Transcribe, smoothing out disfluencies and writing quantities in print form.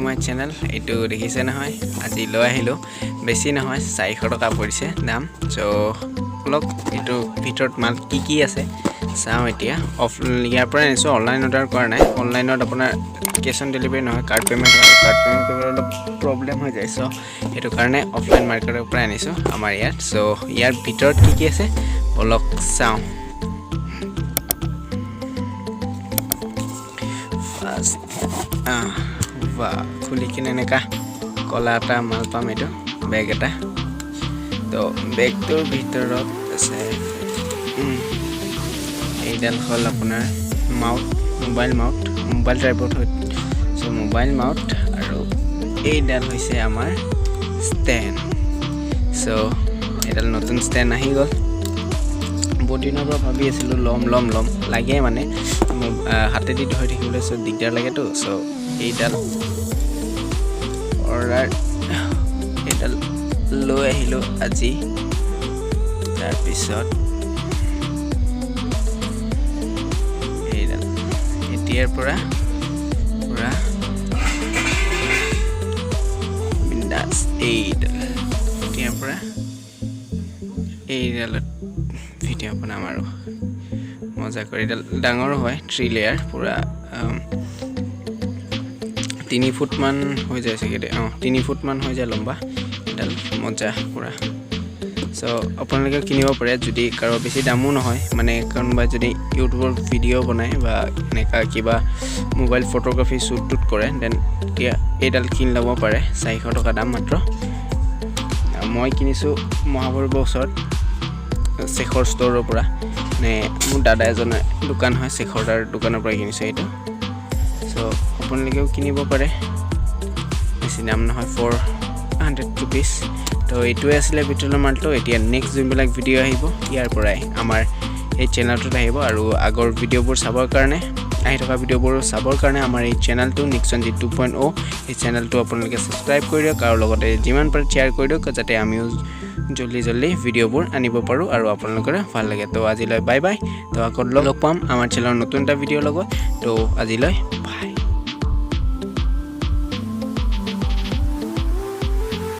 my channel এইটো দেখিছে নহয় আজি লৈ আহিলো বেছি নহয় 400 টকা পৰিছে দাম সো ব্লগ এইটো ভিতৰত মাল কি আছে চাও এতিয়া অফ ইয়াৰ পৰা আনিছো অনলাইন অৰ্ডাৰ কৰা নাই অনলাইনত আপোনাৰ কেছ অন ডেলিভাৰী নহয় কাৰ্ড পেমেন্ট কৰিবলৈ অলপ প্ৰবলেম হৈ যায় সো এটো কাৰণে অফলাইন মাৰ্কেটৰ পৰা আনিছো আমাৰ ইয়াত সো ইয়াৰ ভিতৰত কি আছে ব্লগ চাও ফাৰ্ষ্ট বা খুলি কিনে এনেকা কলা এটা মাল পাম এটো বেগ এটা তো বেগটোৰ ভিতৰত আছে এইডাল হল আপোনাৰ মাউথ মোবাইল ট্ৰাইপড হয় সো মোবাইল মাউথ আৰু এইডাল হৈছে আমাৰ ষ্টেণ্ড সো এডাল নতুন ষ্টেণ্ড আহি গল বডিনৰ পৰা ভাবি আছিলো লম লাগে মানে হাতেদি ধৰি থাকিবলৈ সো দিগদাৰ লাগে তো সো এইডাল অৰ্ডাৰ এইডাল লৈ আহিলো আজি তাৰ পিছত এইডাল এতিয়াৰ পৰা পুৰা বিন্দাস এইডাল এতিয়াৰ পৰা এইডালত ভিডিঅ' বনাম আৰু মজা কৰি এইডাল ডাঙৰ হয় 3 লেয়াৰ পুৰা 3 ফুট মান হৈ যায় চাগে 3 ফুট মান হৈ যায় লম্বা এডাল মজা পুৰা সো আপোনালোকে কিনিব পাৰে যদি কাৰো বেছি দামো নহয় মানে কোনোবা যদি ইউটিউবৰ ভিডিঅ' বনায় বা এনেকা কিবা মোবাইল ফটোগ্ৰাফি শ্বুট কৰে দেন এইডাল কিনি ল'ব পাৰে 400 টকা দাম মাত্ৰ মই কিনিছো মহাভৈৰৱৰ ওচৰত শেখৰ ষ্টৰৰ পৰা মানে মোৰ দাদা এজনৰ দোকান হয় শেখৰৰ দোকানৰ পৰা কিনিছো এইটো সো আপোনালোকেও কিনিব পাৰে বেছি দাম নহয় 400 rupees তো এইটোৱে আছিল ভিডিঅ'ৰ মালটো এতিয়া নেক্সট যোনবিলাক ভিডিঅ' আহিব ইয়াৰ পৰাই আমাৰ এই চেনেলটোত আহিব আৰু আগৰ ভিডিঅ'বোৰ চাবৰ কাৰণে আহি থকা ভিডিঅ'বোৰ চাবৰ কাৰণে আমাৰ এই চেনেলটো নিক্সনজি 2.0 এই চেনেলটো আপোনালোকে সাবস্ক্ৰাইব কৰি দিয়ক আৰু লগতে যিমান পাৰে শ্বেয়াৰ কৰি দিয়ক যাতে আমিও জলদি ভিডিঅ'বোৰ আনিব পাৰো আৰু আপোনালোকৰ ভাল লাগে তো আজিলৈ বাই বাই তো আকৌ লগ পাম আমাৰ চেনেলৰ নতুন এটা ভিডিঅ' লগত তো আজিলৈ